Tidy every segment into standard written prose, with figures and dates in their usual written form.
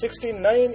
69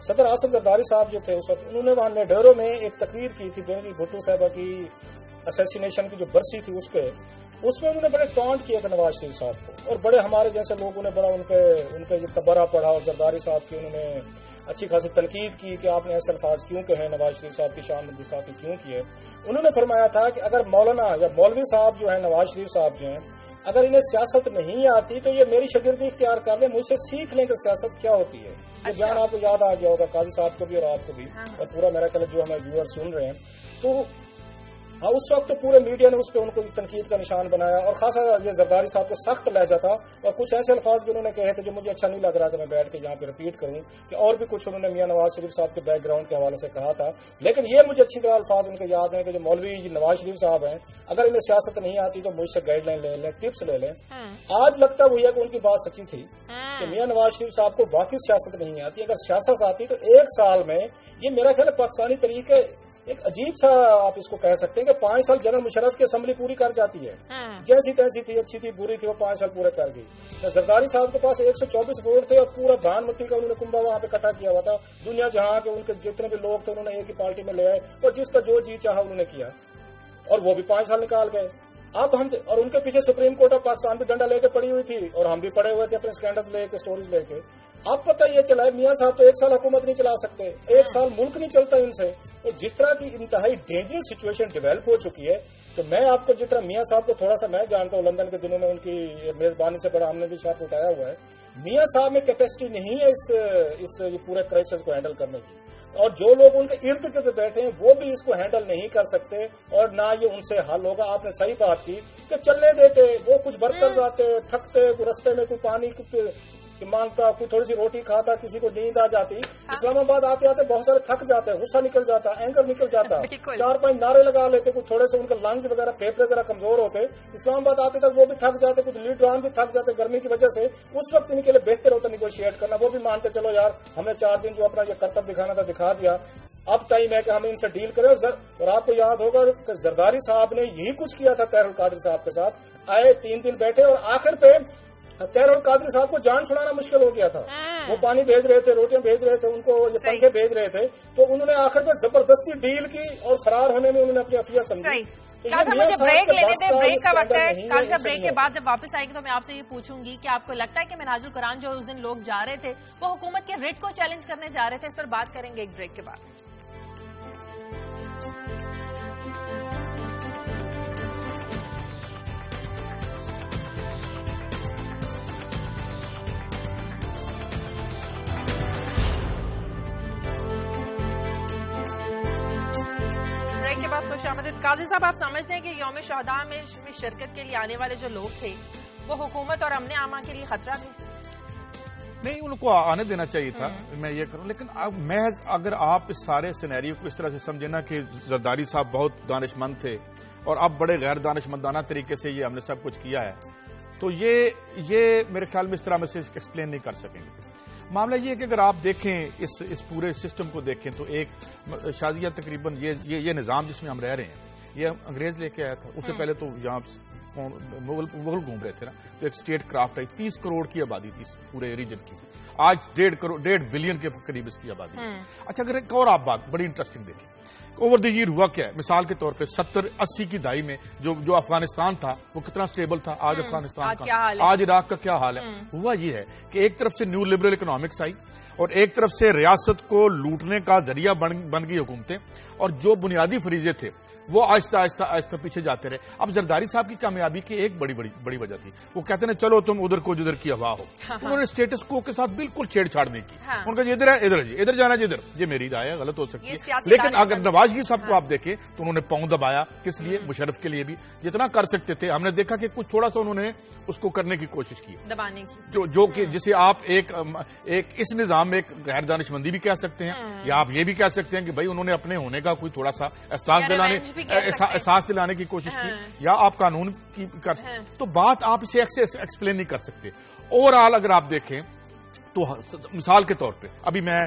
صدر آصف زرداری صاحب جو تھے اس وقت، انہوں نے وہاں نیڈیرو میں ایک تقریر کی تھی بینظیر بھٹو صاحبہ کی اسیسینیشن کی جو برسی تھی اس پہ، اس میں انہوں نے بڑے ٹانٹ کیا تھا نواز شریف صاحب کو، اور بڑے ہمارے جیسے لوگوں نے بڑا ان پہ یہ تبرہ پڑھا، اور زرداری صاحب کی انہوں نے اچھی خاصی تنقید کی کہ آپ نے ایسے الفاظ کیوں کہے، نواز شریف صاحب کی شان گستاخی کیوں کی ہے۔ انہوں نے فرمایا تھا کہ اگر مولانا یا مولوی صاحب جو ہیں، نواز شریف صاحب جو ہیں، اگر انہیں سیاست نہیں آتی تو یہ میری شاگردی اختیار کر لیں، مجھ سے سیکھ لیں کہ سیاست کیا ہوتی ہے۔ یہ بیان آپ کو یاد آ گیا ہوگا، قاضی صاحب کو بھی اور آپ کو بھی، اور پورا میرا خیال جو ہمیں ویور سن رہے ہیں۔ تو ہاں اس وقت پورے میڈیا نے اس پہ ان کو تنقید کا نشان بنایا، اور خاصا یہ زرداری صاحب کو سخت لہجہ تھا، اور کچھ ایسے الفاظ بھی انہوں نے کہے تھے جو مجھے اچھا نہیں لگ رہا کہ میں بیٹھ کے یہاں پہ رپیٹ کروں، کہ اور بھی کچھ انہوں نے میاں نواز شریف صاحب کے بیک گراؤنڈ کے حوالے سے کہا تھا، لیکن یہ مجھے اچھی طرح الفاظ ان کے یاد ہیں کہ جو مولوی نواز شریف صاحب ہیں، اگر انہیں سیاست نہیں آتی تو مجھ سے گائیڈ لائن لے لیں، ٹپس لے لیں۔ آج لگتا وہی ہے کہ ان کی بات سچی تھی کہ میاں نواز شریف صاحب کو واقعی سیاست نہیں آتی، اگر سیاست آتی تو ایک سال میں، یہ میرا خیال ہے پاکستانی طریقے ایک عجیب سا آپ اس کو کہہ سکتے ہیں کہ 5 سال جنرل مشرف کی اسمبلی پوری کر جاتی ہے، جیسی تیسی تھی، اچھی تھی بری تھی، وہ 5 سال پورے کر گئی۔ زرداری صاحب کے پاس 124 ووٹ تھے، اور پورا بھان مٹی کا انہوں نے کنبا وہاں پہ اکٹھا کیا ہوا تھا، دنیا جہاں کے ان کے جتنے بھی لوگ تھے انہوں نے ایک ہی پارٹی میں لے آئے، اور جس کا جو جی چاہا انہوں نے کیا، اور وہ بھی 5 سال نکال گئے۔ اب ہم اور ان کے پیچھے سپریم کورٹ آف پاکستان بھی ڈنڈا لے کے پڑی ہوئی تھی، اور ہم بھی پڑے ہوئے تھے اپنے اسکینڈل لے کے، سٹوریز لے کے۔ اب پتہ یہ چلا ہے میاں صاحب تو 1 سال حکومت نہیں چلا سکتے، 1 سال ملک نہیں چلتا ان سے، اور جس طرح کی انتہائی ڈینجرس سچویشن ڈیولپ ہو چکی ہے، تو میں آپ کو جس طرح میاں صاحب کو تھوڑا سا میں جانتا ہوں، لندن کے دنوں میں ان کی میزبانی سے بڑا ہم نے بھی شرف اٹھایا ہوا ہے، میاں صاحب میں کیپیسٹی نہیں ہے اس پورے کرائسس کو ہینڈل کرنے کی، اور جو لوگ ان کے ارد گرد بیٹھے ہیں وہ بھی اس کو ہینڈل نہیں کر سکتے، اور نہ یہ ان سے حل ہوگا۔ آپ نے صحیح بات کی کہ چلنے دیتے، وہ کچھ ورکرز آتے تھکتے، رستے میں کوئی پانی مانگتا، کوئی تھوڑی سی روٹی کھاتا، کسی کو نیند آ جاتی، اسلام آباد آتے آتے بہت سارے تھک جاتے، غصہ نکل جاتا، اینگر نکل جاتا، 4-5 نعرے لگا لیتے، کچھ تھوڑے سے ان کے لنگز وغیرہ پھیپھڑے ذرا کمزور ہوتے، اسلام آباد آتے تک وہ بھی تھک جاتے، کچھ لیڈران بھی تھک جاتے گرمی کی وجہ سے، اس وقت ان کے لیے بہتر ہوتا نیگوشیٹ کرنا، وہ بھی مانتے چلو یار ہم نے 4 دن جو اپنا یہ کرتب دکھانا تھا دکھا دیا، اب ٹائم ہے کہ ہم ان سے ڈیل کریں۔ اور آپ کو یاد ہوگا کہ زرداری صاحب نے یہی کچھ کیا تھا طاہر القادری صاحب کے ساتھ، آئے 3 دن بیٹھے، اور آخر پہ طاہر القادری صاحب کو جان چھڑانا مشکل ہو گیا تھا، وہ پانی بھیج رہے تھے، روٹیاں بھیج رہے تھے، ان کو یہ پنکھے بھیج رہے تھے، تو انہوں نے آخر پہ زبردستی ڈیل کی، اور فرار ہونے میں انہوں نے اپنی عافیت سمجھی۔ مجھے بریک لینے دیں، بریک کا وقت ہے، قاضی صاحب بریک کے بعد جب واپس آئے گی تو میں آپ سے یہ پوچھوں گی کہ آپ کو لگتا ہے کہ منہاج القرآن جو اس دن لوگ جا رہے تھے وہ حکومت کے ریٹ کو چیلنج کرنے جا رہے تھے؟ اس پر بات کریں گے ایک بریک کے بعد۔ کے بعد خوش آمدید۔ قاضی صاحب آپ سمجھتے ہیں کہ یوم شہداء میں شرکت کے لیے آنے والے جو لوگ تھے وہ حکومت اور امن عامہ کے لیے خطرہ تھے؟ نہیں، ان کو آنے دینا چاہیے تھا، میں یہ کروں، لیکن محض اگر آپ اس سارے سینیریو کو اس طرح سے سمجھے نا کہ زرداری صاحب بہت دانش مند تھے اور اب بڑے غیر دانش مندانہ طریقے سے یہ ہم نے سب کچھ کیا ہے، تو یہ میرے خیال میں اس طرح میں سے ایکسپلین نہیں کر سکیں گے۔ معاملہ یہ ہے کہ اگر آپ دیکھیں اس پورے سسٹم کو دیکھیں تو ایک شازیہ تقریباً یہ نظام جس میں ہم رہ رہے ہیں یہ انگریز لے کے آیا تھا، اس سے پہلے تو یہاں مغل گھوم رہے تھے نا، تو ایک اسٹیٹ کرافٹ آئی، 30 کروڑ کی آبادی تھی پورے ریجن کی، آج 1.5 بلین کے قریب اس کی آبادی۔ اچھا اگر ایک اور آپ بات بڑی انٹرسٹنگ دیکھیں، اوور دی ایئر ہوا کیا ہے، مثال کے طور پہ 70-80 کی دہائی میں جو افغانستان تھا وہ کتنا سٹیبل تھا، آج افغانستان کا، آج عراق کا کیا حال ہے؟ ہوا یہ ہے کہ ایک طرف سے نیو لبرل اکنامکس آئی اور ایک طرف سے ریاست کو لوٹنے کا ذریعہ بن گئی حکومتیں، اور جو بنیادی فریضے تھے وہ آہستہ آہستہ پیچھے جاتے رہے۔ اب زرداری صاحب کی کامیابی کی ایک بڑی وجہ تھی، وہ کہتے ہیں چلو تم ادھر کو جدھر کی ہوا ہو، انہوں نے اسٹیٹس کو کے ساتھ بالکل چھیڑ چھاڑ نہیں کی، ان کا ادھر ہے ادھر جانا جدھر، یہ میری رائے ہے، غلط ہو سکتی ہے، لیکن اگر نواز شریف صاحب کو آپ دیکھیں تو انہوں نے پاؤں دبایا، کس لیے؟ مشرف کے لیے بھی، جتنا کر سکتے تھے ہم نے دیکھا کہ کچھ تھوڑا سا انہوں نے اس کو کرنے کی کوشش کی، دبانے کی، جو کہ جسے آپ ایک اس نظام میں ایک غیر دانش مندی بھی کہہ سکتے ہیں، یا آپ یہ بھی کہہ سکتے ہیں کہ بھائی انہوں نے اپنے ہونے کا کوئی تھوڑا سا احساس دلانے کی کوشش کی، یا آپ قانون کی تو بات آپ اسے ایکسپلین نہیں کر سکتے۔ اوور آل اگر آپ دیکھیں تو مثال کے طور پہ ابھی میں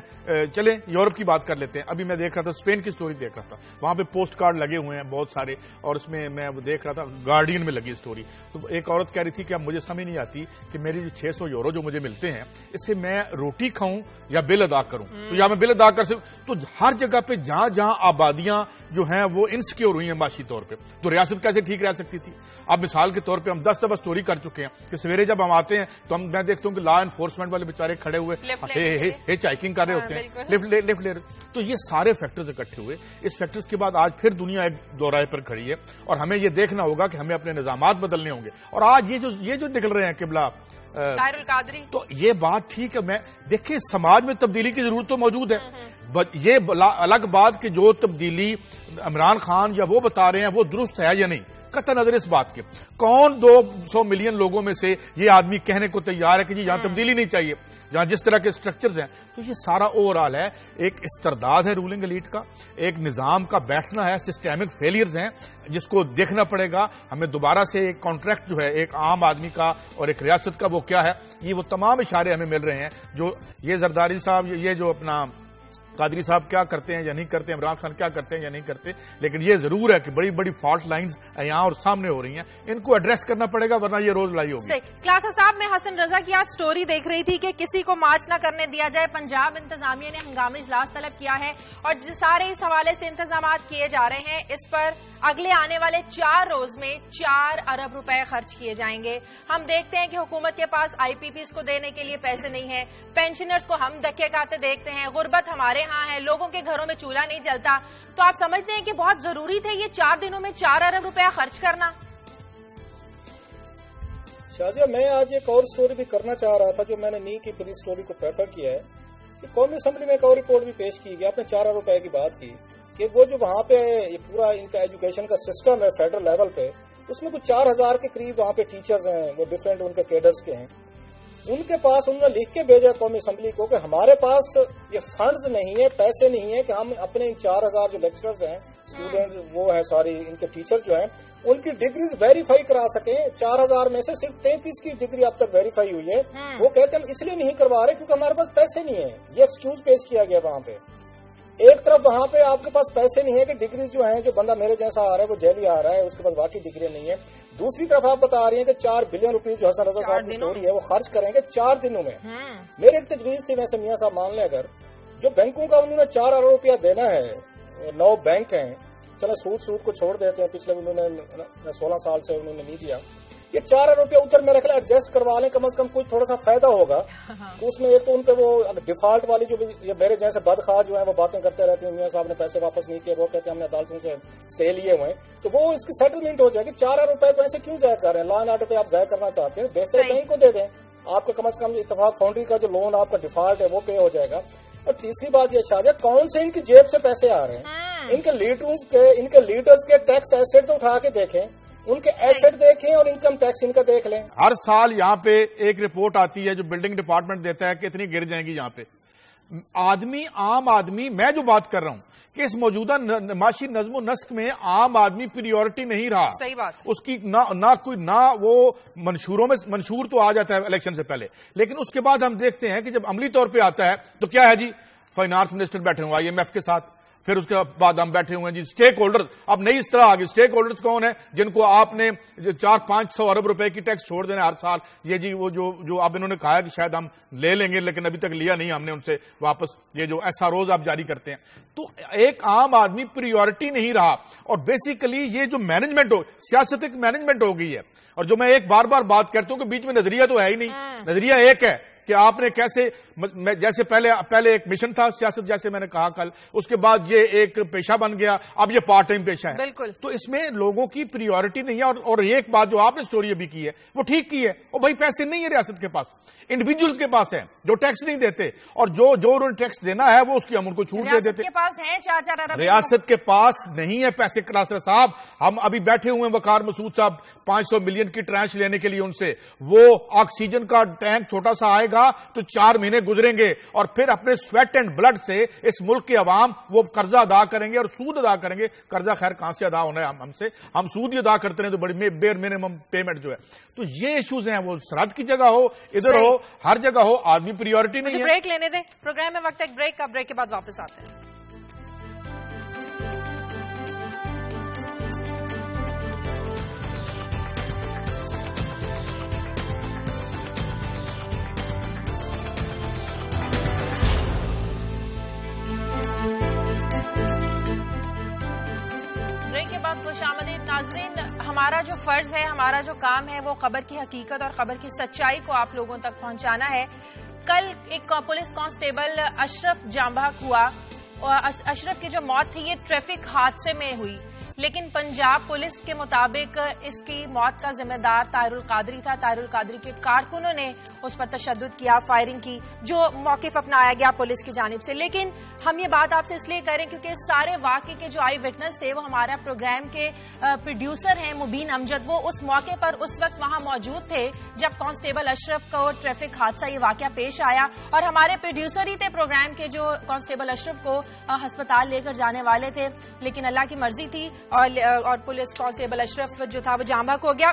چلیں یورپ کی بات کر لیتے ہیں. ابھی میں دیکھ رہا تھا اسپین کی سٹوری دیکھ رہا تھا, وہاں پہ پوسٹ کارڈ لگے ہوئے ہیں بہت سارے, اور اس میں میں دیکھ رہا تھا گارڈین میں لگی سٹوری. تو ایک عورت کہہ رہی تھی کہ اب مجھے سمجھ نہیں آتی کہ میری جو 600 یورو جو مجھے ملتے ہیں اس سے میں روٹی کھاؤں یا بل ادا کروں, تو یا میں بل ادا کر سکوں. تو ہر جگہ پہ جہاں جہاں آبادیاں جو ہیں وہ انسیکیور ہوئی ہیں معاشی طور پہ, تو ریاست کیسے ٹھیک رہ سکتی تھی؟ اب مثال کے طور پہ ہم 10 دفعہ سٹوری کر چکے ہیں کہ سویرے جب ہم آتے ہیں تو میں دیکھتا ہوں کہ لا انفورسمنٹ والے بیچارے کھڑے ہوئے چیکنگ کر رہے ہوتے ہیں, لفٹ لے رہے. تو یہ سارے فیکٹرز اکٹھے ہوئے. اس فیکٹرز کے بعد آج پھر دنیا ایک دورائے پر کھڑی ہے, اور ہمیں یہ دیکھنا ہوگا کہ ہمیں اپنے نظامات بدلنے ہوں گے. اور آج یہ جو نکل رہے ہیں قبلہ طاہر القادری, تو یہ بات ٹھیک ہے. میں دیکھیں سماج میں تبدیلی کی ضرورت تو موجود ہے. یہ الگ بات کہ جو تبدیلی عمران خان یا وہ بتا رہے ہیں وہ درست ہے یا نہیں, قطع نظر اس بات کے. کون 200 ملین لوگوں میں سے یہ آدمی کہنے کو تیار ہے کہ جی یہاں تبدیلی نہیں چاہیے, جہاں جس طرح کے سٹرکچرز ہیں؟ تو یہ سارا اوور آل ہے, ایک استرداد ہے رولنگ ایلیٹ کا, ایک نظام کا بیٹھنا ہے, سسٹمک فیلئرز ہیں جس کو دیکھنا پڑے گا. ہمیں دوبارہ سے ایک کانٹریکٹ جو ہے ایک عام آدمی کا اور ایک ریاست کا وہ کیا ہے, یہ وہ تمام اشارے ہمیں مل رہے ہیں. جو یہ زرداری صاحب یہ جو اپنا قادری صاحب کیا کرتے ہیں یا نہیں کرتے, عمران خان کیا کرتے ہیں یا نہیں کرتے, لیکن یہ ضرور ہے کہ بڑی بڑی فالٹ لائنز یہاں اور سامنے ہو رہی ہیں, ان کو ایڈریس کرنا پڑے گا ورنہ یہ روز لائی ہوگی. کلاسا صاحب, میں حسن رضا کی آج سٹوری دیکھ رہی تھی کہ کسی کو مارچ نہ کرنے دیا جائے. پنجاب انتظامیہ نے ہنگامی اجلاس طلب کیا ہے اور سارے اس حوالے سے انتظامات کیے جا رہے ہیں. اس پر اگلے آنے والے 4 روز میں 4 ارب روپے خرچ کیے جائیں گے. ہم دیکھتے ہیں کہ حکومت کے پاس آئی پی پیز کو دینے کے لیے پیسے نہیں ہیں, پینشنرز کو ہم دھکے کھاتے دیکھتے ہیں, غربت ہمارے ہاں ہے, لوگوں کے گھروں میں چولہا نہیں جلتا. تو آپ سمجھتے ہیں کہ بہت ضروری تھے یہ 4 دنوں میں 4 ارب روپیہ خرچ کرنا؟ شازیہ, میں آج ایک اور سٹوری بھی کرنا چاہ رہا تھا جو میں نے نہیں کی, پوری سٹوری کو پریفر کیا ہے کہ قومی اسمبلی میں ایک اور رپورٹ بھی پیش کی گئی. آپ نے 4 ارب روپے کی بات کی کہ وہ جو وہاں پہ پورا ان کا ایجوکیشن کا سسٹم ہے فیڈرل لیول پہ, اس میں کچھ 4000 کے قریب وہاں پہ ٹیچرز ہیں, وہ ڈفرینٹ ان کے کیڈرز کے ہیں. ان کے پاس انہوں نے لکھ کے بھیجا قومی اسمبلی کو کہ ہمارے پاس یہ فنڈز نہیں ہے, پیسے نہیں ہیں کہ ہم اپنے ان 4000 جو لیکچررز ہیں, اسٹوڈنٹس وہ ہیں ساری, ان کے ٹیچر جو ہیں ان کی ڈگریز ویریفائی کرا سکیں. 4000 میں سے صرف 33 کی ڈگری اب تک ویریفائی ہوئی ہے. وہ کہتے ہیں ہم اس لیے نہیں کروا رہے کیونکہ ہمارے پاس پیسے نہیں ہیں. یہ ایکسکیوز پیش کیا گیا وہاں پہ. ایک طرف وہاں پہ آپ کے پاس پیسے نہیں ہے کہ ڈگریز جو ہیں, جو بندہ میرے جیسا آ رہا ہے وہ جیلی آ رہا ہے, اس کے پاس باقی ڈگری نہیں ہے. دوسری طرف آپ بتا رہی ہیں کہ 4 بلین روپے جو حسن رضا صاحب کی سٹوری ہے وہ خرچ کریں گے 4 دنوں میں. میری ایک تجویز تھی, ویسے میاں صاحب مان لیں, اگر جو بینکوں کا انہوں نے 4 ارب روپیہ دینا ہے, 9 بینک ہیں, چلے سود کو چھوڑ دیتے ہیں, پچھلے انہوں نے 16 سال سے انہوں نے نہیں دیا, یہ 4 ارب روپیہ ادھر میرے خیال ایڈجسٹ کروا لیں, کم از کم کچھ تھوڑا سا فائدہ ہوگا. تو اس میں ایک تو ان پہ وہ ڈیفالٹ والی جو یہ میرے جیسے بدخواہ جو ہیں وہ باتیں کرتے رہتے ہیں, میاں صاحب نے پیسے واپس نہیں کیے, وہ کہتے ہیں ہم نے عدالتوں سے اسٹے لیے ہوئے ہیں, تو وہ اس کی سیٹلمنٹ ہو جائے گی. 4 ارب روپے کو ایسے کیوں ضائع کر رہے ہیں؟ لا اینڈ آرڈر پہ آپ ضائع کرنا چاہتے ہیں, بہتر بینک کو دے دیں. آپ کو کم از کم اتفاق فاؤنڈری کا جو لون آپ کا ڈیفالٹ ہے وہ پے ہو جائے گا. اور تیسری بات یہ شاہجہاں, کون سے ان کی جیب سے پیسے آ رہے ہیں؟ ان کے لیڈرز کے ٹیکس ایسٹ تو اٹھا کے دیکھیں, ان کے ایسٹ دیکھیں اور انکم ٹیکس ان کا دیکھ لیں. ہر سال یہاں پہ ایک رپورٹ آتی ہے جو بلڈنگ ڈپارٹمنٹ دیتا ہے کہ اتنی گر جائیں گی. یہاں پہ عام آدمی, میں جو بات کر رہا ہوں کہ اس موجودہ معاشی نظم و نسق میں عام آدمی پریورٹی نہیں رہا. صحیح بات. اس کی نہ وہ منشور تو آ جاتا ہے الیکشن سے پہلے, لیکن اس کے بعد ہم دیکھتے ہیں کہ جب عملی طور پہ آتا ہے تو کیا ہے جی, فائنانس منسٹر بیٹھے ہوئے IMF کے ساتھ, پھر اس کے بعد ہم بیٹھے ہوئے ہیں جی اسٹیک ہولڈر. اب نئی اس طرح آگے اسٹیک ہولڈرز کون ہیں جن کو آپ نے 400-500 ارب روپے کی ٹیکس چھوڑ دینا ہر سال. یہ جی وہ جو اب انہوں نے کہا کہ شاید ہم لے لیں گے, لیکن ابھی تک لیا نہیں ہم نے ان سے واپس, یہ جو SROs آپ جاری کرتے ہیں. تو ایک عام آدمی پریورٹی نہیں رہا, اور بیسیکلی یہ جو مینجمنٹ سیاست ایک مینجمنٹ ہو گئی ہے. اور جو میں ایک بار بات کرتا ہوں کہ بیچ میں نظریہ تو ہے ہی نہیں. نظریہ ایک ہے کہ آپ نے کیسے, جیسے پہلے ایک مشن تھا سیاست, جیسے میں نے کہا کل, اس کے بعد یہ ایک پیشہ بن گیا, اب یہ پارٹ ٹائم پیشہ ہے. بالکل. تو اس میں لوگوں کی پریورٹی نہیں ہے. اور ایک بات جو آپ نے سٹوری ابھی کی ہے وہ ٹھیک کی ہے, اور بھائی پیسے نہیں ہے ریاست کے پاس, انڈیویجولز کے پاس ہیں جو ٹیکس نہیں دیتے, اور جو انہوں نے ٹیکس دینا ہے وہ اس کی ہم ان کو چھوٹ دے دیتے. ریاست کے پاس ہیں 4 ارب. ریاست کے پاس نہیں ہے پیسے. کلاسر صاحب, ہم ابھی بیٹھے ہوئے ہیں, وقار مسعود صاحب 500 ملین کی ٹرانچ لینے کے لیے ان سے, وہ آکسیجن کا ٹینک چھوٹا سا آئے گا رہا تو 4 مہینے گزریں گے اور پھر اپنے سویٹ اینڈ بلڈ سے اس ملک کے عوام وہ قرضہ ادا کریں گے اور سود ادا کریں گے. قرضہ خیر کہاں سے ادا ہونا ہے ہم سے, ہم سود ہی ادا کرتے ہیں تو بڑی بیر منیمم پیمنٹ جو ہے. تو یہ ایشوز ہیں, وہ سرحد کی جگہ ہو, ادھر ہو, ہر جگہ ہو, آدمی پریورٹی نہیں ہے. بریک لینے دیں, پروگرام میں وقت ایک بریک کا, بریک کے بعد واپس آتے ہیں. بریک کے بعد خوش آمدید ناظرین. ہمارا جو فرض ہے, ہمارا جو کام ہے, وہ خبر کی حقیقت اور خبر کی سچائی کو آپ لوگوں تک پہنچانا ہے. کل ایک پولیس کانسٹیبل اشرف جاں بحق ہوا, اور اشرف کی جو موت تھی یہ ٹریفک حادثے میں ہوئی, لیکن پنجاب پولیس کے مطابق اس کی موت کا ذمہ دار طاہر القادری تھا. طاہر القادری کے کارکنوں نے اس پر تشدد کیا, فائرنگ کی, جو موقف اپنایا گیا پولیس کی جانب سے. لیکن ہم یہ بات آپ سے اس لیے کریں کیونکہ سارے واقعے کے جو آئی وٹنس تھے وہ ہمارا پروگرام کے پروڈیوسر ہیں مبین امجد. وہ اس موقع پر اس وقت وہاں موجود تھے جب کانسٹیبل اشرف کو ٹریفک حادثہ یہ واقعہ پیش آیا, اور ہمارے پروڈیوسر ہی تھے پروگرام کے جو کانسٹیبل اشرف کو ہسپتال لے کر جانے والے تھے. لیکن اللہ کی مرضی تھی اور پولیس کانسٹیبل اشرف جو تھا وہ جاں بحق ہو گیا.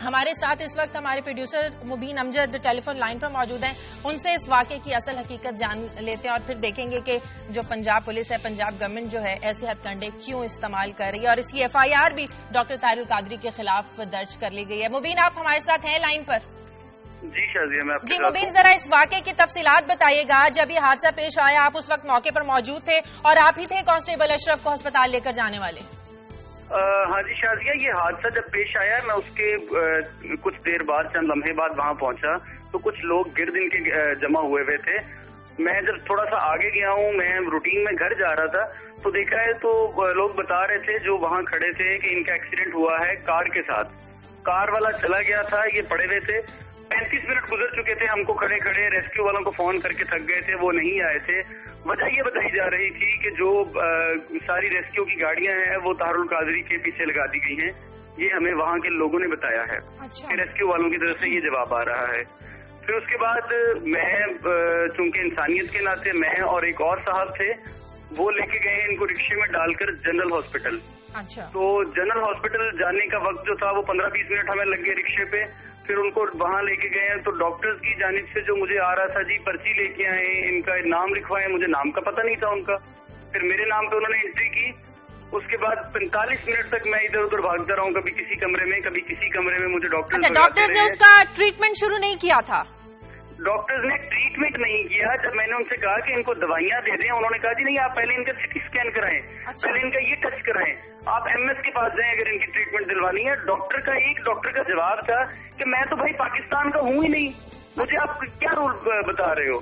ہمارے ساتھ اس وقت ہمارے پروڈیوسر مبین امجد ٹیلی فون لائن پر موجود ہیں. ان سے اس واقعے کی اصل حقیقت جان لیتے ہیں اور پھر دیکھیں گے کہ جو پنجاب پولیس ہے, پنجاب گورنمنٹ جو ہے, ایسے ہتھ کنڈے کیوں استعمال کر رہی ہے, اور اس کی FIR بھی ڈاکٹر طاہر القادری کے خلاف درج کر لی گئی ہے. مبین, آپ ہمارے ساتھ ہیں لائن پر؟ جی شازیہ, میں جی مبین, ذرا اس واقعے کی تفصیلات بتائیے گا. جب یہ حادثہ پیش آیا آپ اس وقت موقع پر موجود تھے اور آپ ہی تھے کانسٹیبل اشرف کو ہسپتال لے کر جانے والے. ہاں جی شازیہ, یہ حادثہ جب پیش آیا میں اس کے کچھ دیر بعد, چند لمحے بعد وہاں پہنچا تو کچھ لوگ گرد ان کے جمع ہوئے تھے. میں جب تھوڑا سا آگے گیا ہوں, میں روٹین میں گھر جا رہا تھا تو دیکھا ہے تو لوگ بتا رہے تھے جو وہاں کھڑے تھے کہ ان کا ایکسیڈنٹ ہوا ہے کار کے ساتھ. کار والا چلا گیا تھا, یہ پڑے ہوئے تھے. 35 منٹ گزر چکے تھے, ہم کو کھڑے کھڑے ریسکیو والوں کو فون کر کے تھک گئے تھے, وہ نہیں آئے تھے. وجہ یہ بتائی جا رہی تھی کہ جو ساری ریسکیو کی گاڑیاں ہیں وہ طاہر القادری کے پیچھے لگا دی گئی ہیں. یہ ہمیں وہاں کے لوگوں نے بتایا ہے کہ ریسکیو والوں کی طرف سے یہ جواب آ رہا ہے. پھر اس کے بعد میں چونکہ انسانیت کے ناطے میں اور ایک اور صاحب تھے, وہ لے کے گئے ان کو رکشے میں ڈال کر جنرل ہاسپٹل. تو جنرل ہاسپٹل جانے کا وقت جو تھا وہ 15-20 منٹ ہمیں لگ گئے رکشے پہ. پھر ان کو وہاں لے کے گئے تو ڈاکٹرز کی جانب سے جو مجھے آ رہا تھا, جی پرچی لے کے آئے, ان کا نام لکھوائے. مجھے نام کا پتہ نہیں تھا ان کا. پھر میرے نام پہ انہوں نے انٹری کی. اس کے بعد 45 منٹ تک میں ادھر ادھر بھاگتا رہا ہوں, کبھی کسی کمرے میں کبھی کسی کمرے میں. مجھے ڈاکٹر نے اس کا ٹریٹمنٹ شروع نہیں کیا تھا. ڈاکٹرز نے ٹریٹمنٹ نہیں کیا. جب میں نے ان سے کہا کہ ان کو دوائیاں دے دیں, انہوں نے کہا جی نہیں, آپ پہلے ان کا CT اسکین کرائیں, پہلے ان کا یہ ٹیسٹ کرائیں, آپ MS کے پاس جائیں اگر ان کی ٹریٹمنٹ دلوانی ہے. ڈاکٹر کا جواب تھا کہ میں تو بھائی پاکستان کا ہوں ہی نہیں, مجھے آپ کیا رول بتا رہے ہو.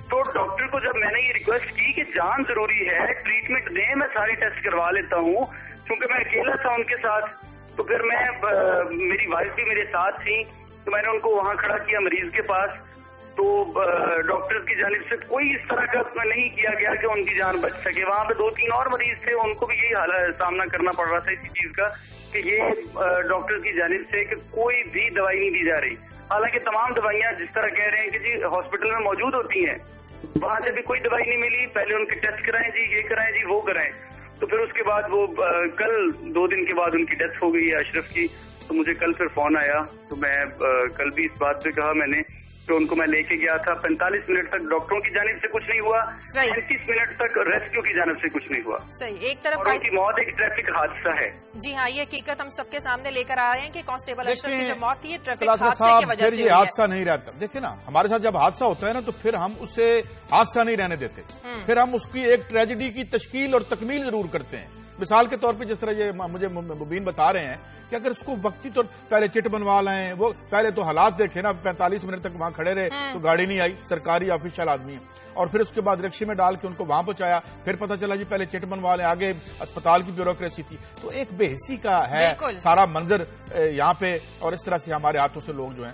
تو ڈاکٹر کو جب میں نے یہ ریکویسٹ کی کہ جان ضروری ہے, ٹریٹمنٹ دیں, میں سارے ٹیسٹ کروا لیتا ہوں, کیونکہ میں اکیلا تھا ان کے ساتھ. تو پھر میری وائف بھی میرے ساتھ تھی, تو میں نے ان کو وہاں کھڑا کیا مریض کے پاس. تو ڈاکٹر کی جانب سے کوئی اس طرح کا نہیں کیا گیا کہ ان کی جان بچ سکے. وہاں پہ 2-3 اور مریض تھے, ان کو بھی یہی سامنا کرنا پڑ رہا تھا اسی چیز کا کہ یہ ڈاکٹر کی جانب سے کہ کوئی بھی دوائی نہیں دی جا رہی. حالانکہ تمام دوائیاں جس طرح کہہ رہے ہیں کہ جی ہاسپٹل میں موجود ہوتی ہیں, وہاں سے بھی کوئی دوائی نہیں ملی. پہلے ان کے ٹیسٹ کرائیں جی, یہ کرائیں جی, وہ کرائیں. تو پھر اس کے بعد وہ کل 2 دن کے بعد ان کی ڈیتھ ہو گئی ہے اشرف کی. تو مجھے کل پھر فون آیا, تو میں کل بھی اس بات پہ کہا میں نے تو ان کو میں لے کے گیا تھا. 45 منٹ تک ڈاکٹروں کی جانب سے کچھ نہیں ہوا, 35 منٹ تک ریسکیو کی جانب سے کچھ نہیں ہوا. صحیح. ایک طرف ان کی موت ایک ٹریفک حادثہ ہے. جی ہاں, یہ حقیقت ہم سب کے سامنے لے کر آ رہے ہیں کہ کانسٹیبل اشرف کی جو موت تھی یہ ٹریفک حادثے کی وجہ سے. یہ حادثہ نہیں رہتا. دیکھیں نا, ہمارے ساتھ جب حادثہ ہوتا ہے نا تو پھر ہم اسے حادثہ نہیں رہنے دیتے, پھر ہم اس کی ایک ٹریجڈی کی تشکیل اور تکمیل ضرور کرتے ہیں. مثال کے طور پہ جس طرح یہ مجھے مبین بتا رہے ہیں کہ اگر اس کو وقتی طور پہلے چٹ بنوا لائیں, وہ پہلے تو حالات دیکھیں نا, 45 منٹ تک وہاں کھڑے رہے تو گاڑی نہیں آئی, سرکاری آفیشیل آدمی ہے, اور پھر اس کے بعد رکشے میں ڈال کے ان کو وہاں پہنچایا. پھر پتہ چلا جی پہلے چٹ بنوا لیں, آگے اسپتال کی بیوروکریسی تھی. تو ایک بے حسی کا ہے سارا منظر یہاں پہ, اور اس طرح سے ہمارے ہاتھوں سے لوگ جو ہیں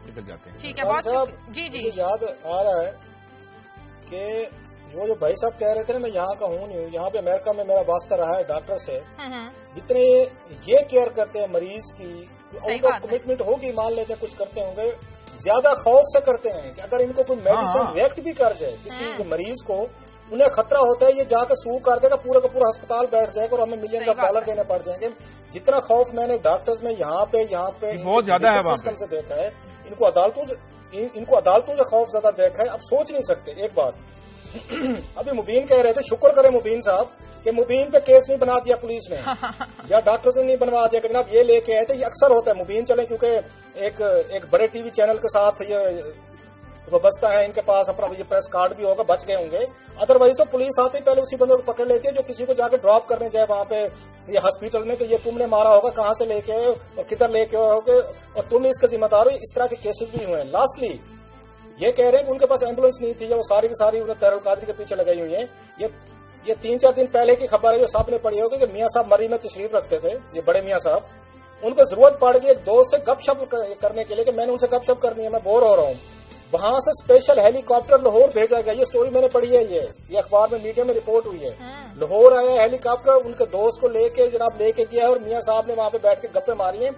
نکل جاتے ہیں. ٹھیک ہے, جی یاد آ رہا ہے کہ جو بھائی صاحب کہہ رہے تھے نا, میں یہاں کا ہوں نہیں ہوں, یہاں پہ امریکہ میں میرا واسطہ رہا ہے ڈاکٹر سے. جتنے یہ کیئر کرتے ہیں مریض کی, آؤٹ آف کمٹمنٹ ہوگی, مان لیتے ہیں کچھ کرتے ہوں گے, زیادہ خوف سے کرتے ہیں کہ اگر ان کو کوئی میڈیسن ریئیکٹ بھی کر جائے کسی مریض کو، انہیں خطرہ ہوتا ہے یہ جا کے سو کر دے گا، پورا کا پورا ہسپتال بیٹھ جائے گا اور ہمیں ملین آف ڈالر دینے پڑ جائیں گے. جتنا خوف میں نے ڈاکٹرز میں یہاں پہ بہت زیادہ ہے سسٹم سے دیکھا ہے، ان کو عدالتوں سے خوف زیادہ دیکھا ہے. اب سوچ نہیں سکتے. ایک بات ابھی مبین کہہ رہے تھے، شکر کرے مبین صاحب کہ مبین پہ کیس نہیں بنا دیا پولیس نے یا ڈاکٹرز نے نہیں بنوا دیا کہ جناب یہ لے کے آئے تھے. یہ اکثر ہوتا ہے مبین چلے کیونکہ ایک بڑے ٹی وی چینل کے ساتھ یہ وابستہ ہے، ان کے پاس اپنا یہ پریس کارڈ بھی ہوگا، بچ گئے ہوں گے. ادروائز تو پولیس آتے ہی پہلے اسی بندے کو پکڑ لیتی ہے جو کسی کو جا کے ڈراپ کرنے جائے وہاں پہ یہ ہاسپٹل میں کہ یہ تم نے مارا ہوگا، کہاں سے لے کے آئے اور کدھر لے کے آئے ہوگے اور تم اس کا ذمہ دار ہو. اس طرح کے کیسز بھی ہوئے ہیں. لاسٹلی یہ کہہ رہے ہیں کہ ان کے پاس ایمبولینس نہیں تھی، وہ ساری کی ساری طاہر القادری کے پیچھے لگائی ہوئی ہیں. یہ 3-4 دن پہلے کی خبر ہے جو سب نے پڑھی ہوگی کہ میاں صاحب مری میں تشریف رکھتے تھے، یہ بڑے میاں صاحب. ان کو ضرورت پڑ گئی ایک دوست سے گپ شپ کرنے کے لیے کہ میں نے ان سے گپ شپ کرنی ہے، میں بور ہو رہا ہوں. وہاں سے اسپیشل ہیلی کاپٹر لاہور بھیجا گیا. یہ سٹوری میں نے پڑھی ہے، یہ اخبار میں میڈیا میں رپورٹ ہوئی ہے. لاہور آیا ہیلی کاپٹر، ان کے دوست کو لے کے گیا اور میاں صاحب نے وہاں پہ بیٹھ کے گپے ماری ہیں.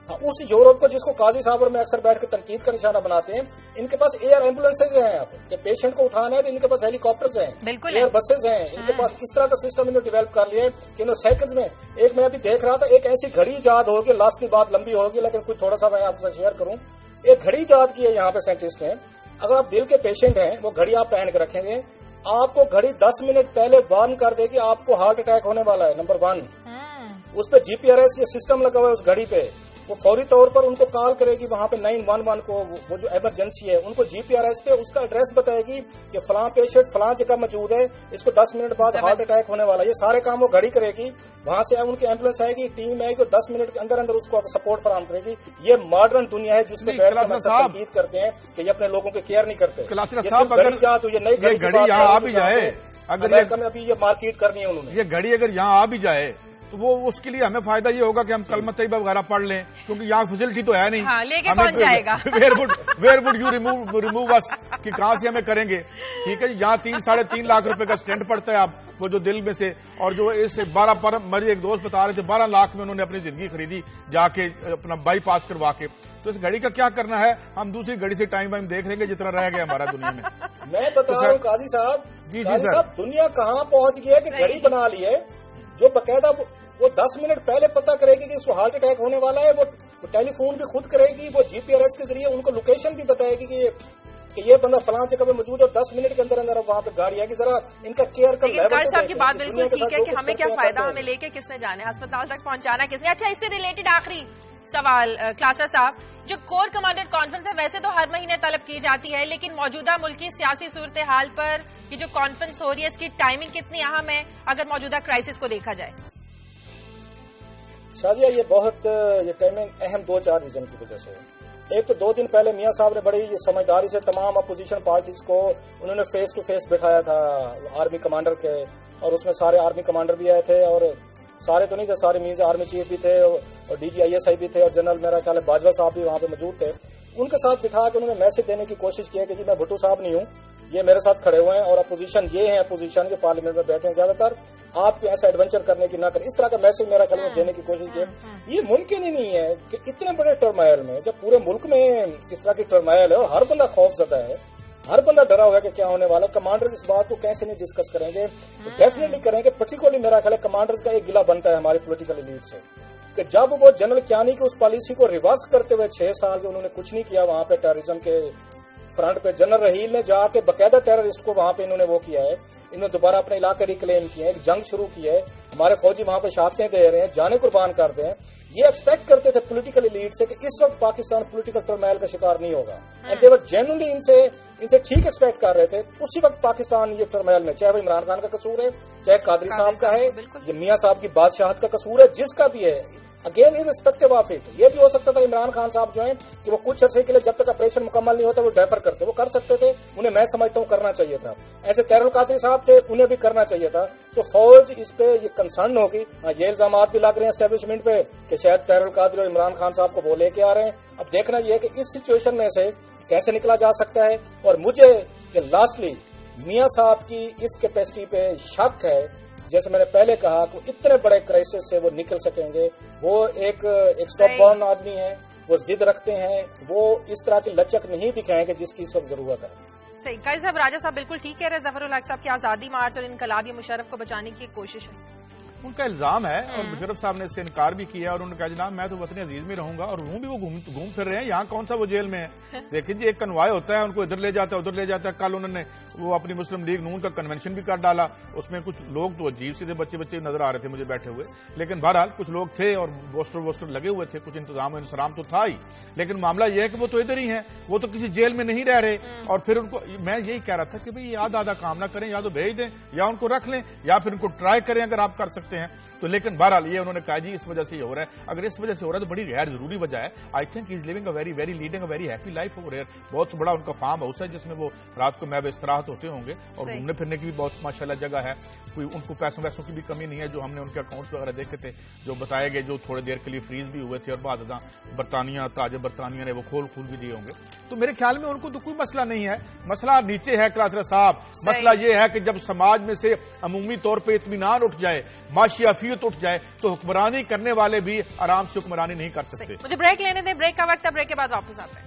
اس یورپ کو جس کو قاضی صاحب اور میں اکثر بیٹھ کے تنقید کا نشانہ بناتے ہیں، ان کے پاس ایئر ایمبولینسز ہیں. آپ کہ پیشنٹ کو اٹھانا ہے تو ان کے پاس ہیلی کاپٹرز ہیں، ایئر بسز ہیں. ان کے پاس اس طرح کا سسٹم انہوں نے ڈیولپ کر لیا ہے کہ انہوں سیکنڈز میں میں ابھی دیکھ رہا تھا ایک ایسی گھڑی ایجاد ہوگی. لاسٹ کی بات لمبی ہوگی لیکن کچھ تھوڑا سا میں آپ سے شیئر کروں. ایک گھڑی ایجاد کی ہے یہاں پہ سائنٹسٹ ہیں. اگر آپ دل کے پیشنٹ ہیں وہ گھڑی آپ پہن کے رکھیں گے، آپ کو گھڑی 10 منٹ پہلے وارن کر دے گی آپ کو ہارٹ اٹیک ہونے والا ہے. نمبر 1 اس پہ GPRS یہ سسٹم لگا ہوا ہے. اس گھڑی پہ وہ فوری طور پر ان کو کال کرے گی وہاں پہ 911 کو، وہ جو ایمرجنسی ہے ان کو GPRS پہ اس کا ایڈریس بتائے گی کہ فلاں پیشنٹ فلاں جگہ موجود ہے، اس کو 10 منٹ بعد ہارٹ اٹیک ہونے والا ہے. یہ سارے کام وہ گھڑی کرے گی. وہاں سے ان کی ایمبولینس آئے گی، ٹیم آئے گی، 10 منٹ کے اندر اس کو سپورٹ فراہم کرے گی. یہ ماڈرن دنیا ہے جس میں بیٹھ کر تنقید کرتے ہیں کہ یہ اپنے لوگوں کی کیئر نہیں کرتے. گھڑی جات ہوئی ہے، نئی گھڑی یہاں آ بھی جائے، امریکہ میں ابھی یہ مارکیٹ کرنی ہے انہوں نے. یہ گھڑی اگر یہاں آ بھی جائے تو وہ اس کے لیے ہمیں فائدہ یہ ہوگا کہ ہم کلمہ طیبہ وغیرہ پڑھ لیں، کیونکہ یہاں فیسلٹی تو ہے نہیں. ویئر وڈ یو ریموو اس کہ کہاں سے ہمیں کریں گے. ٹھیک ہے جی، یہاں 3-3.5 لاکھ روپے کا اسٹینڈ پڑتا ہے آپ وہ جو دل میں سے، اور جو اس 12 پر مریض ایک دوست بتا رہے تھے 12 لاکھ میں انہوں نے اپنی زندگی خریدی جا کے اپنا بائی پاس کروا کے. تو اس گھڑی کا کیا کرنا ہے؟ ہم دوسری گھڑی سے ٹائم وائم دیکھ لیں گے جتنا رہ گیا ہمارا دنیا میں. میں بتا رہا ہوں قاضی صاحب دنیا کہاں پہنچ گئی ہے کہ گھڑی بنا لی ہے جو باقاعدہ وہ 10 منٹ پہلے پتہ کرے گی کہ اس کو ہارٹ اٹیک ہونے والا ہے. وہ ٹیلی فون بھی خود کرے گی، وہ GPRS کے ذریعے ان کو لوکیشن بھی بتائے گی کہ یہ بندہ فلاں جگہ پہ موجود ہے. 10 منٹ کے اندر وہاں پہ گاڑی آئے گی. ذرا ان کا کیئر کا لیول صاحب کی بات بالکل ٹھیک ہے کہ ہمیں کیا فائدہ، ہمیں لے کے کس نے جانا ہے، ہسپتال تک پہنچانا کس نے. اچھا، اس سے ریلیٹڈ آخری سوال کلاسرا صاحب، جو کور کمانڈر کانفرنس ہے ویسے تو ہر مہینے طلب کی جاتی ہے، لیکن موجودہ ملکی سیاسی صورتحال پر یہ جو کانفرنس ہو رہی ہے اس کی ٹائمنگ کتنی اہم ہے اگر موجودہ کرائسس کو دیکھا جائے؟ شادیہ یہ ٹائمنگ اہم 2-4 ریزن کی وجہ سے. ایک تو 2 دن پہلے میاں صاحب نے بڑی سمجھداری سے تمام اپوزیشن پارٹیز کو انہوں نے فیس ٹو فیس بٹھایا تھا آرمی کمانڈر کے، اور اس میں سارے آرمی کمانڈر بھی آئے تھے، اور سارے تو نہیں تھے، سارے مینز آرمی چیف بھی تھے اور DG ISI بھی تھے، اور جنرل میرا خیال ہے باجوہ صاحب بھی وہاں پہ موجود تھے. ان کے ساتھ بٹھا کے انہوں نے میسج دینے کی کوشش کی ہے کہ جی میں بھٹو صاحب نہیں ہوں، یہ میرے ساتھ کھڑے ہوئے ہیں اور اپوزیشن یہ ہے، اپوزیشن جو پارلیمنٹ میں بیٹھے ہیں زیادہ تر، آپ کو ایسا ایڈونچر کرنے کی نہ کریں. اس طرح کا میسج میرا خیال میں دینے کی کوشش کی. یہ ممکن ہی نہیں ہے کہ اتنے بڑے ٹرمائل میں، جب پورے ملک میں اس طرح کی ٹرمائل ہے اور ہر بندہ خوف زدہ ہے، ہر بندہ ڈرا ہوا ہے کہ کیا ہونے والا، کمانڈر اس بات کو کیسے نہیں ڈسکس کریں گے؟ ڈیفینیٹلی کریں گے. پرٹیکولرلی میرا خیال ہے کمانڈرز کا ایک گلہ بنتا ہے ہماری پولیٹیکل ایلیٹ سے کہ جب وہ جنرل کیانی کی اس پالیسی کو ریورس کرتے ہوئے 6 سال جو انہوں نے کچھ نہیں کیا وہاں پہ ٹیررزم کے فرنٹ پہ، جنرل رحیل نے جا کے باقاعدہ ٹیررسٹ کو وہاں پہ انہوں نے وہ کیا ہے، انہوں نے دوبارہ اپنے علاقے ریکلیم کیے ہیں، ایک جنگ شروع کی ہے، ہمارے فوجی وہاں پہ شہادتیں دے رہے ہیں، جانیں قربان کر دیں. یہ ایکسپیکٹ کرتے تھے پولیٹیکل ایلیٹ سے کہ اس وقت پاکستان پولیٹیکل ٹرمائل کا شکار نہیں ہوگا، اینڈ دے ور جینوئنلی ان سے ٹھیک ایکسپیکٹ کر رہے تھے. اسی وقت پاکستان یہ ٹرمائل میں، چاہے وہ عمران خان کا قصور ہے، چاہے قادری صاحب کا ہے، یہ میاں صاحب کی بادشاہت کا قصور ہے، جس کا بھی ہے، اگین ارسپیکٹو آف اٹ. یہ بھی ہو سکتا تھا عمران خان صاحب جو ہیں کہ وہ کچھ عرصے کے لیے جب تک آپریشن مکمل نہیں ہوتا وہ ڈیفر کرتے، وہ کر سکتے تھے، انہیں میں سمجھتا ہوں کرنا چاہیے تھا. ایسے طاہر القادری صاحب تھے، انہیں بھی کرنا چاہیے تھا. تو فوج اس پہ یہ کنسرن ہوگی. یہ الزامات بھی لگ رہے ہیں اسٹیبلشمنٹ پہ کہ شاید طاہر القادری اور عمران خان صاحب کو وہ لے کے آ رہے ہیں. اب دیکھنا یہ ہے کہ اس سچویشن میں سے کیسے نکلا جا سکتا ہے. اور مجھے کہ لاسٹلی میاں صاحب کی اس کیپیسٹی پہ شک ہے، جیسے میں نے پہلے کہا کہ اتنے بڑے کرائسس سے وہ نکل سکیں گے. وہ ایک اسٹاپ بورن آدمی ہے، وہ ضد رکھتے ہیں، وہ اس طرح کی لچک نہیں دکھائیں گے جس کی اس وقت ضرورت ہے. صحیح. قاضی صاحب، راجہ صاحب بالکل ٹھیک کہہ رہے ہیں. ظفر الحق صاحب کی آزادی مارچ اور انقلاب یہ مشرف کو بچانے کی کوشش ہے. ان کا الزام ہے اور مشرف صاحب نے اس سے انکار بھی کیا اور انہوں نے کہا جناب میں تو وطن عزیز میں رہوں گا، اور رہوں بھی وہ گھوم پھر رہے ہیں. یہاں کون سا وہ جیل میں ہے؟ دیکھیں جی، ایک کنوائے ہوتا ہے، ان کو ادھر لے جاتا ہے ادھر لے جاتا ہے. کل انہوں نے وہ اپنی مسلم لیگ نون کا کنونشن بھی کر ڈالا. اس میں کچھ لوگ تو عجیب سیدھے بچے نظر آ رہے تھے مجھے بیٹھے ہوئے، لیکن بہرحال کچھ لوگ تھے اور ووسٹر لگے ہوئے تھے، کچھ انتظام و انصرام تو تھا ہی. لیکن معاملہ یہ ہے کہ وہ تو ادھر ہی ہیں، وہ تو کسی جیل میں نہیں رہ رہے. اور پھر ان کو میں یہی کہہ رہا تھا کہ بھئی آدھا کام نہ کریں، یا تو بھیج دیں یا ان کو رکھ لیں یا پھر ان کو ٹرائی کریں اگر آپ کر سکتے ہیں تو. لیکن بہرحال یہ انہوں نے کہا جی اس وجہ سے یہ ہو رہا ہے. اگر اس وجہ سے ہو رہا ہے تو بڑی غیر ضروری وجہ ہے. I think is living a very leading a very happy life over here. بہت بڑا ان کا فارم ہاؤس ہے جس میں وہ رات کو میں استراحت ہوتے ہوں گے اور گھومنے پھرنے کی بھی بہت ماشاءاللہ جگہ ہے. کوئی ان کو پیسوں کی بھی کمی نہیں ہے. جو ہم نے ان کے اکاؤنٹس وغیرہ دیکھے تھے جو بتائے گئے، جو تھوڑی دیر کے لیے فریز بھی ہوئے تھے اور بعد برطانیہ تاج برطانیہ نے وہ کھول بھی دیے ہوں گے. تو میرے خیال میں ان کو تو کوئی مسئلہ نہیں ہے. مسئلہ نیچے ہے کلاسرا صاحب. مسئلہ یہ ہے کہ جب سماج میں سے عمومی طور پہ اطمینان اٹھ جائے، معاشی عافیت اٹھ جائے تو حکمرانی کرنے والے بھی آرام سے حکمرانی نہیں کر سکتے. مجھے بریک لینے دیں، بریک کا وقت ہے، بریک کے بعد واپس آتے ہیں.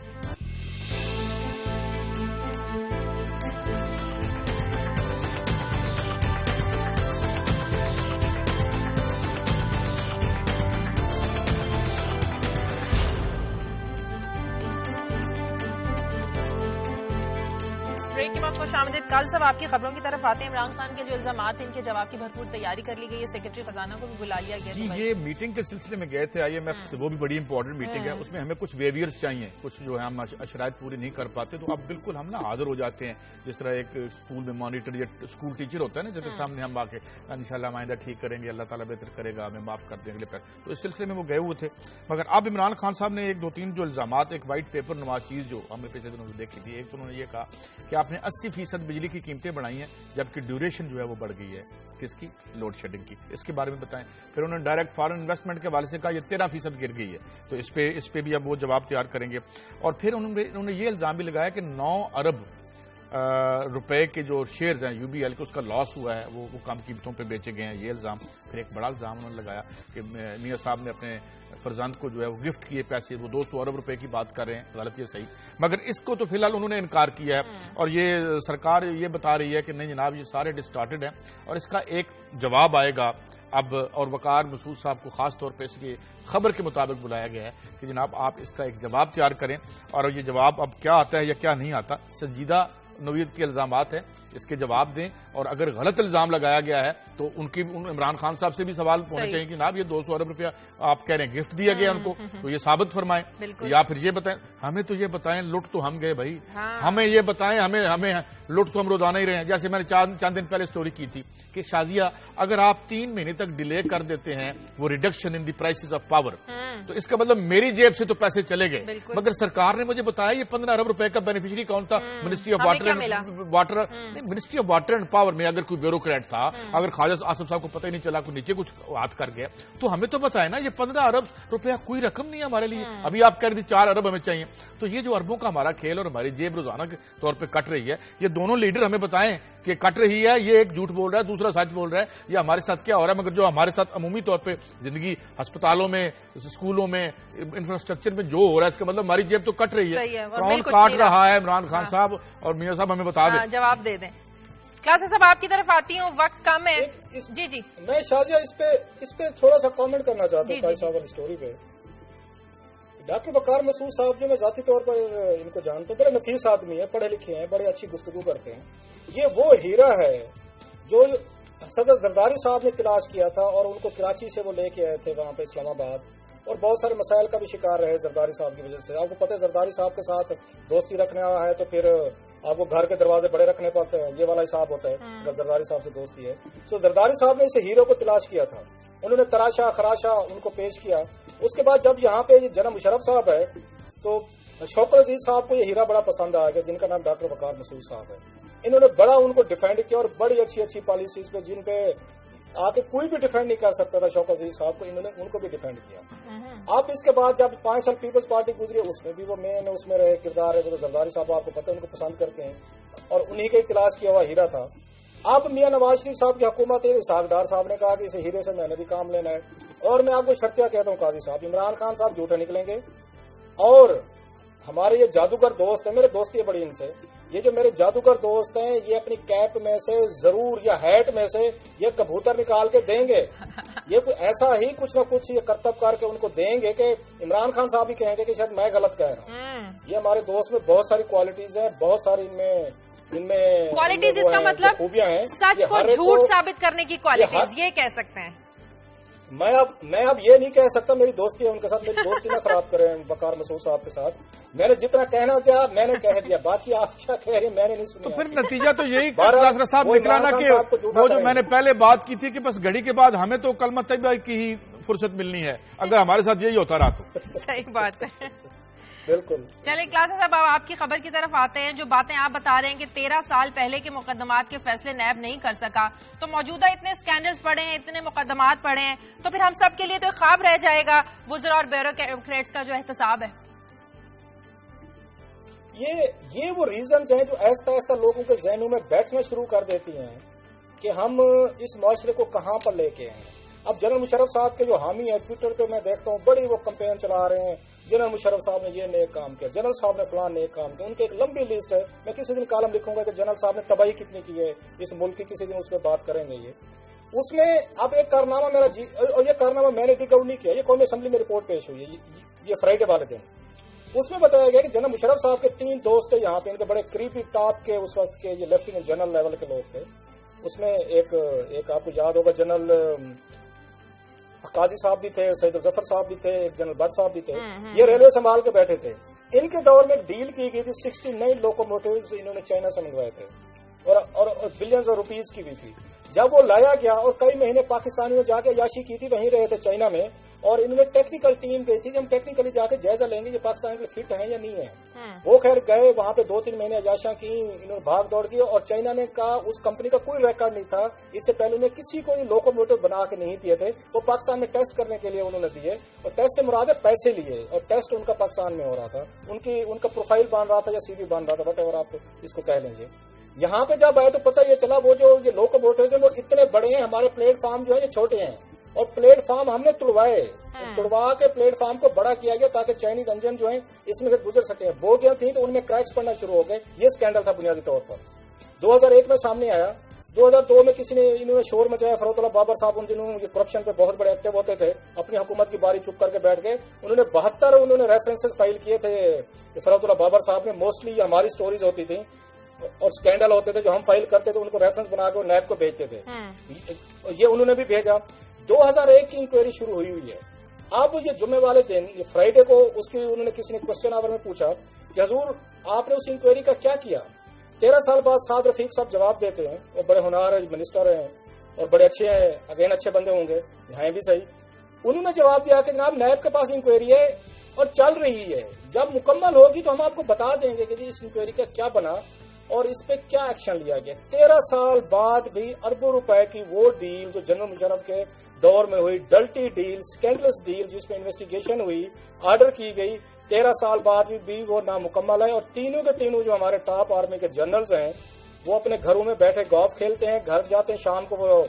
خوش آمدید. کل صاحب آپ کی خبروں کی طرف آتے ہیں. عمران خان کے جو الزامات ہیں ان کے جواب کی بھرپور تیاری کر لی گئی ہے. سیکرٹری خزانہ کو بھی بلا لیا گیا. جی یہ میٹنگ کے سلسلے میں گئے تھے IMF سے، وہ بھی بڑی امپورٹنٹ میٹنگ ہے. اس میں ہمیں کچھ ویویئرز چاہیے، کچھ جو ہے ہم شرائط پوری نہیں کر پاتے تو اب بالکل ہم حاضر ہو جاتے ہیں. جس طرح ایک اسکول میں مانیٹر یا اسکول ٹیچر ہوتا ہے نا، جس کے سامنے ہم آ کے انشاءاللہ آئندہ ٹھیک کریں گے، اللہ تعالیٰ بہتر کرے گا، ہمیں معاف کر دیں گے. تو اس سلسلے میں وہ گئے ہوئے تھے. مگر اب عمران خان صاحب نے ایک دو تین جو الزامات، ایک وائٹ پیپر نواز چیز جو ہم نے پچھلے دنوں سے دیکھی تھی. ایک تو انہوں نے یہ کہا کہ آپ نے 80% بجلی کی قیمتیں بڑھائی ہیں جبکہ ڈیوریشن جو ہے وہ بڑھ گئی ہے. کس کی؟ لوڈ شیڈنگ کی. اس کے بارے میں بتائیں. پھر انہوں نے ڈائریکٹ فارن انویسٹمنٹ کے حوالے سے کہا یہ 13% گر گئی ہے. تو اس پہ بھی اب وہ جواب تیار کریں گے. اور پھر انہوں نے یہ الزام بھی لگایا کہ 9 ارب روپے کے جو شیئرز ہیں UBL کے، اس کا لاس ہوا ہے، وہ کم قیمتوں پہ بیچے گئے ہیں. یہ الزام. پھر ایک بڑا الزام انہوں نے لگایا کہ میاں صاحب نے اپنے فرزند کو جو ہے وہ گفٹ کیے پیسے، وہ 200 ارب روپے کی بات کر رہے ہیں. غلط یہ صحیح، مگر اس کو تو فی الحال انہوں نے انکار کیا ہے. اور یہ سرکار یہ بتا رہی ہے کہ نہیں جناب یہ سارے ڈسٹارٹڈ ہیں اور اس کا ایک جواب آئے گا اب. اور وقار مسعود صاحب کو خاص طور پہ اس کی خبر کے مطابق بلایا گیا ہے کہ جناب آپ اس کا ایک جواب تیار کریں. اور یہ جواب اب کیا آتا ہے یا کیا نہیں آتا، سنجیدہ نوعیت کے الزامات ہیں، اس کے جواب دیں. اور اگر غلط الزام لگایا گیا ہے تو عمران خان صاحب سے بھی سوال ہونے چاہیے کہ جناب یہ 200 ارب روپیہ آپ کہہ رہے ہیں گفٹ دیا گیا ان کو، تو یہ ثابت فرمائیں. یا پھر یہ بتائیں، ہمیں تو یہ بتائیں لٹ تو ہم گئے بھائی، ہمیں یہ بتائیں، ہمیں لٹ تو ہم روزانہ ہی رہے ہیں. جیسے میں نے چند دن پہلے سٹوری کی تھی کہ شازیہ اگر آپ 3 مہینے تک ڈیلے کر دیتے ہیں وہ reduction in the prices of power, تو اس کا مطلب میری جیب سے تو پیسے چلے گئے. مگر سرکار نے مجھے بتایا یہ 15 ارب روپے کا بینیفیشری کون تھا؟ Ministry of ministry of water and power میں اگر کوئی بیوروکریٹ تھا، اگر خواجہ آصف صاحب کو پتہ ہی نہیں چلا، کوئی نیچے کچھ ہاتھ کر گیا، تو ہمیں تو بتائے نا. یہ 15 ارب روپیہ کوئی رقم نہیں ہے ہمارے لیے. ابھی آپ کہہ رہی تھی 4 ارب ہمیں چاہیے. تو یہ جو اربوں کا ہمارا کھیل اور ہماری جیب روزانہ کے طور پہ کٹ رہی ہے، یہ دونوں لیڈر ہمیں بتائیں کہ کٹ رہی ہے. یہ ایک جھوٹ بول رہا ہے، دوسرا سچ بول رہا ہے. یہ ہمارے ساتھ کیا ہو رہا ہے؟ مگر جو ہمارے ساتھ عمومی طور پہ زندگی ہسپتالوں میں، اسکولوں میں، انفراسٹرکچر میں جو ہو رہا ہے، اس کا مطلب ہماری جیب تو کٹ رہی ہے. کون کاٹ رہا ہے؟ عمران خان صاحب اور میاں صاحب ہمیں بتا دیں، جواب دے دیں. کلاسر صاحب آپ کی طرف آتی ہوں، وقت کم ہے. جی میں شازیہ اس پہ تھوڑا سا کامنٹ کرنا چاہتا ہوں. قاضی صاحب والی اسٹوری پہ ڈاکٹر وقار مسعود صاحب جو میں ذاتی طور پر ان کو جانتا ہوں، بڑے نفیس آدمی ہیں، پڑھے لکھے ہیں، بڑے اچھی گفتگو کرتے ہیں. یہ وہ ہیرا ہے جو صدر زرداری صاحب نے تلاش کیا تھا اور ان کو کراچی سے وہ لے کے آئے تھے وہاں پہ اسلام آباد، اور بہت سارے مسائل کا بھی شکار رہے زرداری صاحب کی وجہ سے. آپ کو پتہ ہے زرداری صاحب کے ساتھ دوستی رکھنا ہے تو پھر آپ کو گھر کے دروازے بڑے رکھنے پڑتے ہیں، یہ والا حساب ہوتا ہے جب زرداری صاحب سے دوستی ہے. تو زرداری صاحب نے اسے ہیرو کو تلاش کیا تھا، انہوں نے تراشا خراشا ان کو پیش کیا. اس کے بعد جب یہاں پہ جناب مشرف صاحب ہے تو شوکت عزیز صاحب کو یہ ہیرا بڑا پسند آ گیا، جن کا نام ڈاکٹر وقار مسعود صاحب ہے. انہوں نے بڑا ان کو ڈیفینڈ کیا اور بڑی اچھی پالیسیز پہ جن پہ آ کے کوئی بھی ڈیفینڈ نہیں کر سکتا تھا شوکت عزیز صاحب کو، انہوں نے ان کو بھی ڈیفینڈ کیا. اب اس کے بعد جب 5 سال پیپلز پارٹی گزری، اس میں بھی وہ مین اس میں رہے کردار ہے. وہ زرداری صاحب آپ کو پتہ ہے ان کو پسند کرتے ہیں اور انہی کے تلاش کیا ہوا ہیرا تھا. اب میاں نواز شریف صاحب کی حکومت ہے، اسحاق ڈار صاحب نے کہا کہ اس ہیرے سے میں نے بھی کام لینا ہے. اور میں آپ کو شرطیہ کہتا ہوں قاضی صاحب، عمران خان صاحب جھوٹے نکلیں گے، اور ہمارے یہ جادوگر دوست ہیں، میرے دوستی ہے بڑی ان سے، یہ جو میرے جادوگر دوست ہیں یہ اپنی کیپ میں سے ضرور یا ہیٹ میں سے یہ کبوتر نکال کے دیں گے، یہ کوئی ایسا ہی کچھ نہ کچھ یہ کرتب کر کے ان کو دیں گے کہ عمران خان صاحب ہی کہیں گے کہ شاید میں غلط کہہ رہا ہوں۔ یہ ہمارے دوست میں بہت ساری کوالٹیز ہیں، بہت ساری ان میں کوالٹیز، اس کا مطلب خوبیاں ہیں، سچ کو جھوٹ ثابت کرنے کی کوالٹیز یہ کہہ سکتے ہیں۔ میں اب یہ نہیں کہہ سکتا، میری دوستی ہے ان کے ساتھ، میری دوستی نہ خراب کریں وقار مسعود صاحب کے ساتھ، میں نے جتنا کہنا تھا میں نے کہہ دیا، باقی آپ کیا کہہ رہے ہیں میں نے نہیں سنا۔ تو پھر نتیجہ تو یہی صاحب نکلا نا کہ وہ جو میں نے پہلے بات کی تھی کہ بس گھڑی کے بعد ہمیں تو کلمہ طیبہ کی ہی فرصت ملنی ہے، اگر ہمارے ساتھ یہی ہوتا رہا تو۔ صحیح بات ہے، بالکل۔ چلیں کلاسا صاحب اب آپ کی خبر کی طرف آتے ہیں۔ جو باتیں آپ بتا رہے ہیں کہ 13 سال پہلے کے مقدمات کے فیصلے نیب نہیں کر سکا، تو موجودہ اتنے سکینڈلز پڑے ہیں، اتنے مقدمات پڑے ہیں، تو پھر ہم سب کے لیے تو ایک خواب رہ جائے گا وزراء اور بیوروکریٹس کا جو احتساب ہے۔ یہ وہ ریزنز ہیں جو ایسا ایسا لوگوں کے ذہنوں میں بیٹھنا شروع کر دیتی ہیں کہ ہم اس معاشرے کو کہاں پر لے کے آئیں۔ اب جنرل مشرف صاحب کے جو حامی ہیں ٹویٹر پہ میں دیکھتا ہوں بڑی وہ کمپین چلا رہے ہیں، جنرل مشرف صاحب نے یہ نیک کام کیا، جنرل صاحب نے فلاں نیک کام کیا، ان کی ایک لمبی لسٹ ہے، میں کسی دن کالم لکھوں گا کہ جنرل صاحب نے تباہی کتنی کی ہے اس ملک کی، کسی دن اس پہ بات کریں گے۔ اس میں اب ایک کارنامہ میرا اور یہ کارنامہ میں نے ڈگ آؤٹ نہیں کیا، یہ قومی اسمبلی میں رپورٹ پیش ہوئی ہے یہ فرائیڈے والے دن، اس میں بتایا گیا کہ جنرل مشرف صاحب کے 3 دوست تھے یہاں پہ، ان کے بڑے قریبی ٹاپ کے اس وقت کے یہ لیفٹیننٹ جنرل لیول کے لوگ تھے، اس میں ایک آپ کو یاد ہوگا جنرل قاضی صاحب بھی تھے، سید الظفر صاحب بھی تھے، ایک جنرل بٹ صاحب بھی تھے، یہ ریلوے سنبھال کے بیٹھے تھے۔ ان کے دور میں ڈیل کی گئی تھی 69 لوکوموٹیوز انہوں نے چائنا سے منگوائے تھے اور بلینز آف روپیز کی بھی تھی۔ جب وہ لایا گیا اور کئی مہینے پاکستانی میں جا کے عیاشی کی تھی، وہیں رہے تھے چائنا میں، اور انہوں نے ٹیکنیکل ٹیم گئی تھی کہ ہم ٹیکنیکلی جا کے جائزہ لیں گے یہ پاکستان کے فٹ ہیں یا نہیں ہے۔ وہ خیر گئے وہاں پہ 2-3 مہینے عیاشیاں کی، انہوں نے بھاگ دوڑ کی، اور چائنا نے کہا اس کمپنی کا کوئی ریکارڈ نہیں تھا، اس سے پہلے انہیں کسی کو لوکوموٹو بنا کے نہیں دیے تھے، وہ پاکستان میں ٹیسٹ کرنے کے لیے انہوں نے دیے، اور ٹیسٹ سے مراد ہے پیسے لیے، اور ٹیسٹ ان کا پاکستان میں ہو رہا تھا، ان کا پروفائل بن رہا تھا یا سی وی بن رہا تھا، وٹ ایور آپ اس کو کہہ لیں گے۔ یہاں پہ جب آئے تو پتہ یہ چلا وہ جو یہ لوکوموٹوز ہیں وہ اتنے بڑے ہیں، ہمارے پلیٹ فارم جو ہے یہ چھوٹے ہیں، اور پلیٹ فارم ہم نے تڑوا کے پلیٹ فارم کو بڑا کیا گیا تاکہ چائنیز انجن جو ہیں اس میں سے گزر سکیں، بوگیاں تھیں تو ان میں کریکس پڑنا شروع ہو گئے۔ یہ اسکینڈل تھا بنیادی طور پر 2001 میں سامنے آیا۔ 2002 میں انہوں نے شور مچایا، فروت اللہ بابر صاحب ان دنوں یہ کرپشن پہ بہت بڑے ایکٹیو ہوتے تھے، اپنی حکومت کی باری چپ کر کے بیٹھ گئے، انہوں نے 72 ریفرنسز فائل کیے تھے فروت اللہ بابر صاحب نے، موسٹلی ہماری سٹوریز ہوتی تھیں اور اسکینڈل ہوتے تھے جو ہم فائل کرتے تھے، ان کو ریفرنس بنا کے نیب کو بھیجتے تھے، یہ انہوں نے بھی بھیجا۔ 2001 کی انکوائری شروع ہوئی ہے۔ اب یہ جمعے والے دن یہ فرائیڈے کو اس کی انہوں نے کسی نے کوشچن آور میں پوچھا کہ حضور آپ نے اس انکوائری کا کیا کیا؟ 13 سال بعد سعد رفیق صاحب جواب دیتے ہیں، وہ بڑے ہونہار منسٹر ہیں اور بڑے اچھے ہیں، اگین اچھے بندے ہوں گے، ہیں بھی صحیح۔ انہوں نے جواب دیا کہ جناب نیب کے پاس انکوائری ہے اور چل رہی ہے، جب مکمل ہوگی تو ہم آپ کو بتا دیں گے کہ جی اس انکوائری کا کیا بنا اور اس پہ کیا ایکشن لیا گیا۔ 13 سال بعد بھی اربوں روپے کی وہ ڈیل جو جنرل مشرف کے دور میں ہوئی، ڈلٹی ڈیل، اسکینڈلس ڈیل جس پہ انویسٹیگیشن ہوئی، آرڈر کی گئی، 13 سال بعد بھی وہ نامکمل ہے، اور تینوں کے تینوں جو ہمارے ٹاپ آرمی کے جنرلز ہیں وہ اپنے گھروں میں بیٹھے گولف کھیلتے ہیں، گھر جاتے ہیں شام کو وہ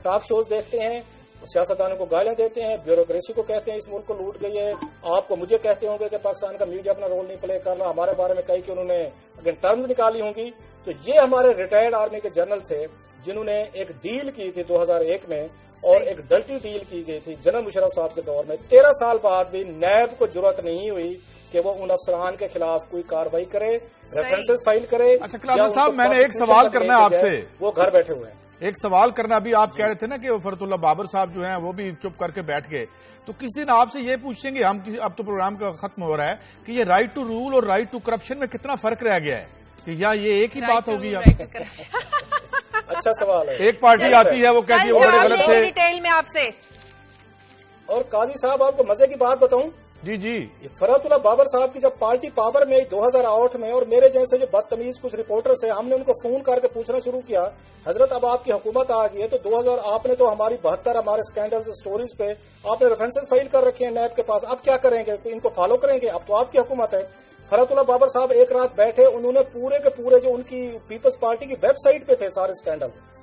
ٹاک شوز دیکھتے ہیں، سیاستدانوں کو گالیاں دیتے ہیں، بیوروکریسی کو کہتے ہیں اس ملک کو لوٹ گئی ہے، آپ کو مجھے کہتے ہوں گے کہ پاکستان کا میڈیا اپنا رول نہیں پلے کر رہا، ہمارے بارے میں کئی کہ انہوں نے اگر ٹرمز نکالی ہوں گی۔ تو یہ ہمارے ریٹائرڈ آرمی کے جنرل تھے جنہوں نے ایک ڈیل کی تھی 2001 میں، اور ایک ڈلٹی ڈیل کی گئی تھی جنرل مشرف صاحب کے دور میں۔ 13 سال بعد بھی نیب کو جرأت نہیں ہوئی کہ وہ ان افسران کے خلاف کوئی کارروائی کرے، ریفرنسز فائل کرے۔ اچھا کلاسا صاحب میں نے ایک سوال کرنا ہے آپ سے، وہ گھر بیٹھے ہوئے ہیں۔ ایک سوال کرنا، ابھی آپ کہہ رہے تھے نا کہ فرت اللہ بابر صاحب جو ہیں وہ بھی چپ کر کے بیٹھ گئے، تو کس دن آپ سے یہ پوچھیں گے ہم، اب تو پروگرام کا ختم ہو رہا ہے، کہ یہ رائٹ ٹو رول اور رائٹ ٹو کرپشن میں کتنا فرق رہ گیا ہے، کہ یا یہ ایک ہی بات ہوگی؟ اچھا سوال ہے۔ ایک پارٹی آتی ہے وہ کہتی ہے وہ بڑے غلط تھے۔ ڈیٹیل میں آپ سے اور قاضی صاحب آپ کو مزے کی بات بتاؤں، جی فرحت اللہ بابر صاحب کی جب پارٹی پاور میں 2008 میں، اور میرے جیسے جو بدتمیز کچھ رپورٹرز ہیں، ہم نے ان کو فون کر کے پوچھنا شروع کیا حضرت اب آپ کی حکومت آ گئی ہے تو آپ نے تو ہماری 72 ہمارے اسکینڈلز سٹوریز پہ آپ نے ریفرنسز فائل کر رکھے ہیں نیب کے پاس، اب کیا کریں گے؟ ان کو فالو کریں گے؟ اب تو آپ کی حکومت ہے۔ فرحت اللہ بابر صاحب ایک رات بیٹھے، انہوں نے پورے کے پورے جو ان کی پیپلز پارٹی کی ویب سائٹ پہ تھے سارے اسکینڈلز،